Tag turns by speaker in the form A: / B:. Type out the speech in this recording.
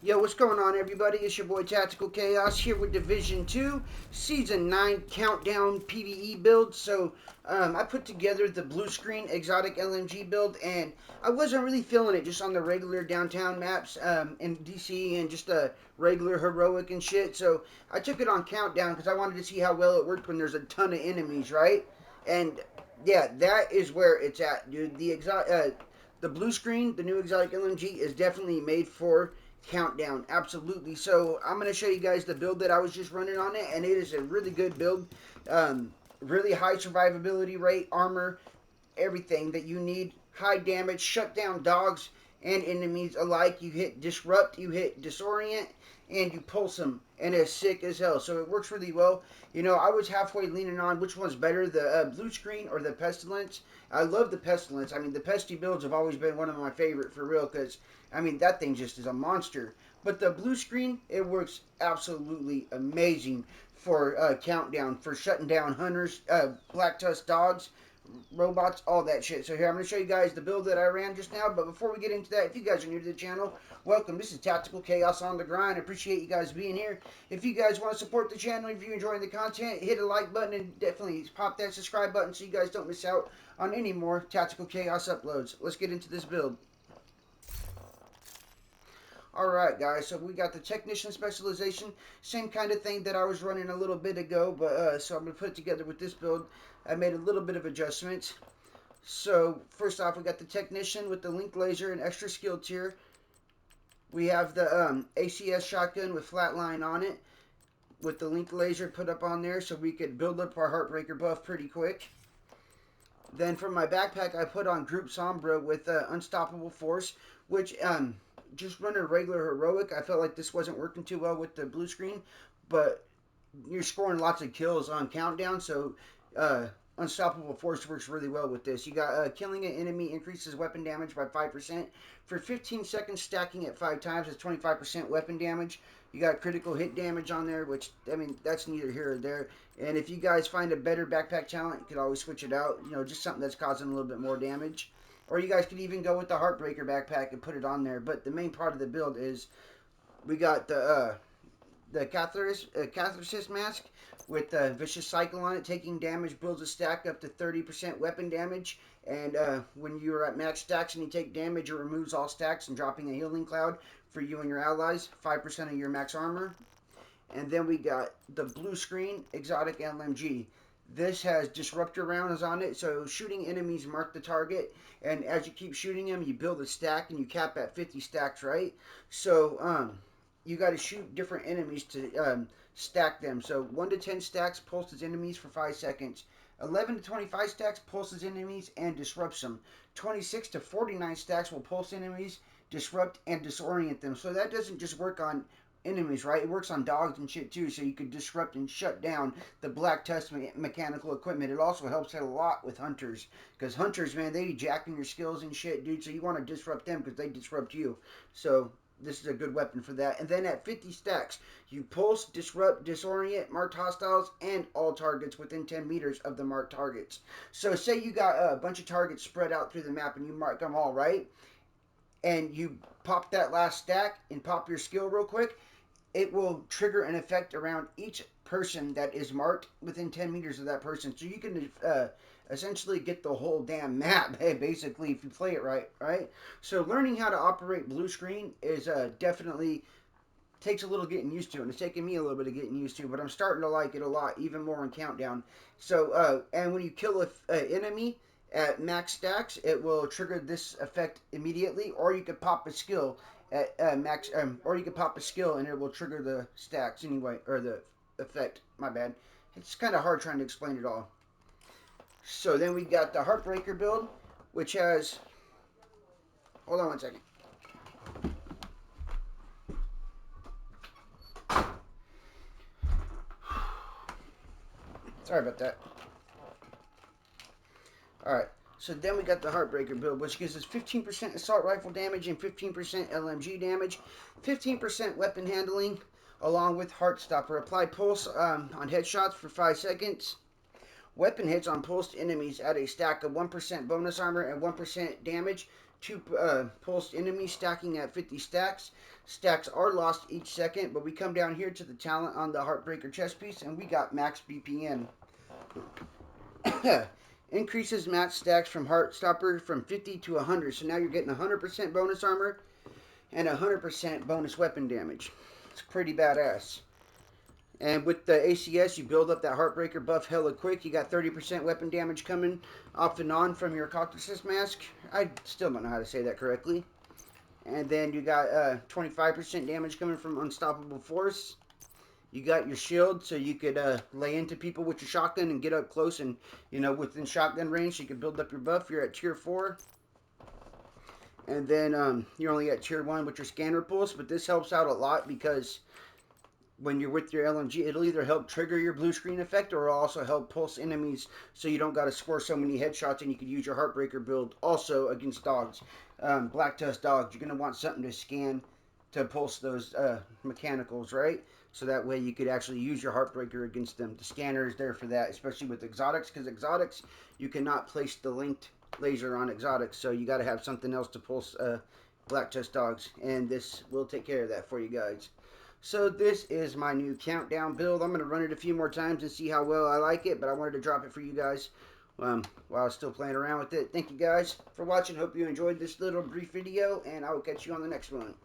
A: Yo, what's going on, everybody? It's your boy Tactical Chaos here with Division 2, Season 9 Countdown PvE build. I put together the blue screen exotic LMG build, and I wasn't really feeling it just on the regular downtown maps in DC and just a regular heroic and shit. So I took it on Countdown because I wanted to see how well it worked when there's a ton of enemies, right? And yeah, that is where it's at, dude. The blue screen, the new exotic LMG, is definitely made for Countdown. Absolutely. So I'm going to show you guys the build that I was just running on it, and it is a really good build. Really high survivability rate, armor, everything that you need. High damage, shut down dogs and enemies alike. You hit disrupt, you hit disorient, and you pulse them, and it's sick as hell. So it works really well. You know, I was halfway leaning on which one's better, the blue screen or the pestilence. I love the pestilence. I mean, the pesty builds have always been one of my favorite for real, because I mean that thing just is a monster. But the blue screen, it works absolutely amazing for countdown, for shutting down hunters, black tusk dogs, robots, all that shit. So here, I'm going to show you guys the build that I ran just now. But before we get into that, if you guys are new to the channel, welcome. This is Tactical Chaos on the Grind. I appreciate you guys being here. If you guys want to support the channel, if you're enjoying the content, hit a like button and definitely pop that subscribe button so you guys don't miss out on any more Tactical Chaos uploads. Let's get into this build. Alright guys, so we got the technician specialization, same kind of thing that I was running a little bit ago, but so I'm going to put it together with this build. I made a little bit of adjustments. So first off, we got the technician with the linked laser and extra skill tier. We have the ACS shotgun with flatline on it, with the linked laser put up on there so we could build up our Heartbreaker buff pretty quick. Then for my backpack, I put on Group Sombra with Unstoppable Force, which just running regular heroic, I felt like this wasn't working too well with the blue screen, but you're scoring lots of kills on countdown, so Unstoppable Force works really well with this. You got killing an enemy increases weapon damage by 5%. For 15 seconds, stacking it 5 times is 25% weapon damage. You got critical hit damage on there, which, I mean, that's neither here or there. And if you guys find a better backpack talent, you could always switch it out. You know, just something that's causing a little bit more damage. Or you guys could even go with the Heartbreaker backpack and put it on there. But the main part of the build is we got the Catharsis mask with the Vicious Cycle on it. Taking damage builds a stack up to 30% weapon damage. And when you're at max stacks and you take damage, it removes all stacks and dropping a healing cloud for you and your allies. 5% of your max armor. And then we got the blue screen exotic LMG. This has disruptor rounds on it, so shooting enemies mark the target, and as you keep shooting them, you build a stack, and you cap at 50 stacks, right? So, you got to shoot different enemies to stack them. So 1 to 10 stacks pulses enemies for 5 seconds. 11 to 25 stacks pulses enemies and disrupts them. 26 to 49 stacks will pulse enemies, disrupt, and disorient them. So that doesn't just work on enemies, right? It works on dogs and shit too, so you could disrupt and shut down the black tusk mechanical equipment. It also helps out a lot with hunters, because hunters, man, they be jacking your skills and shit, dude, so you want to disrupt them because they disrupt you. So this is a good weapon for that. And then at 50 stacks, you pulse, disrupt, disorient marked hostiles and all targets within 10 meters of the marked targets. So say you got a bunch of targets spread out through the map and you mark them all, right? And you pop that last stack and pop your skill real quick, it will trigger an effect around each person that is marked within 10 meters of that person. So you can essentially get the whole damn map, basically, if you play it right, right? So learning how to operate blue screen is definitely takes a little getting used to, and it's taken me a little bit of getting used to, but I'm starting to like it a lot, even more in Countdown. So, and when you kill an enemy at max stacks, it will trigger this effect immediately, or you could pop a skill at max, or you could pop a skill and it will trigger the stacks anyway, or the effect. My bad. It's kind of hard trying to explain it all. So then we got the Heartbreaker build, which has. Hold on 1 second. Sorry about that. Alright, so then we got the Heartbreaker build, which gives us 15% assault rifle damage and 15% LMG damage, 15% weapon handling, along with Heartstopper. Apply pulse on headshots for 5 seconds. Weapon hits on pulsed enemies add a stack of 1% bonus armor and 1% damage two pulsed enemies stacking at 50 stacks. Stacks are lost each second, but we come down here to the talent on the Heartbreaker chest piece, and we got max BPM. Increases match stacks from Heartstopper from 50 to 100. So now you're getting 100% bonus armor and 100% bonus weapon damage. It's pretty badass. And with the ACS, you build up that Heartbreaker buff hella quick. You got 30% weapon damage coming off and on from your Cockatrice mask. I still don't know how to say that correctly. And then you got 25% damage coming from Unstoppable Force. You got your shield, so you could lay into people with your shotgun and get up close and, within shotgun range, so you can build up your buff. You're at tier 4. And then you're only at tier 1 with your scanner pulse, but this helps out a lot because when you're with your LMG, it'll either help trigger your blue screen effect or it'll also help pulse enemies so you don't got to score so many headshots, and you could use your Heartbreaker build also against dogs. Black Tusk dogs, you're going to want something to scan to pulse those mechanicals, right? So that way you could actually use your Heartbreaker against them. The scanner is there for that, especially with exotics, because exotics, you cannot place the linked laser on exotics, so you got to have something else to pulse Black Tusk dogs, and this will take care of that for you guys. So this is my new countdown build. I'm going to run it a few more times and see how well I like it, but I wanted to drop it for you guys while I was still playing around with it. Thank you guys for watching. Hope you enjoyed this little brief video, and I will catch you on the next one.